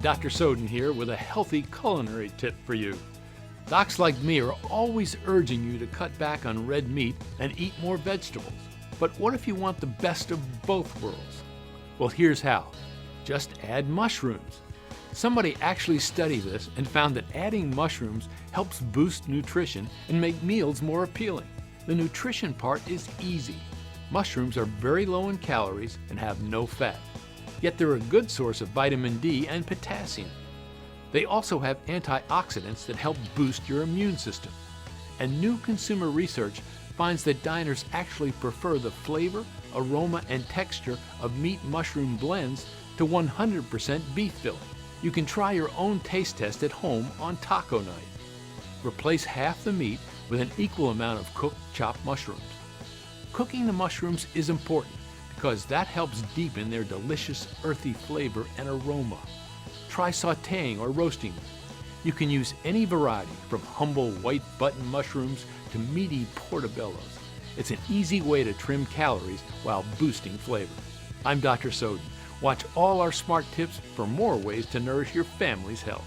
Dr. Soden here with a healthy culinary tip for you. Docs like me are always urging you to cut back on red meat and eat more vegetables. But what if you want the best of both worlds? Well, here's how. Just add mushrooms. Somebody actually studied this and found that adding mushrooms helps boost nutrition and make meals more appealing. The nutrition part is easy. Mushrooms are very low in calories and have no fat. Yet they're a good source of vitamin D and potassium. They also have antioxidants that help boost your immune system. And new consumer research finds that diners actually prefer the flavor, aroma, and texture of meat mushroom blends to 100% beef filling. You can try your own taste test at home on taco night. Replace half the meat with an equal amount of cooked chopped mushrooms. Cooking the mushrooms is important because that helps deepen their delicious earthy flavor and aroma. Try sautéing or roasting them. You can use any variety from humble white button mushrooms to meaty portobellos. It's an easy way to trim calories while boosting flavor. I'm Dr. Soden. Watch all our smart tips for more ways to nourish your family's health.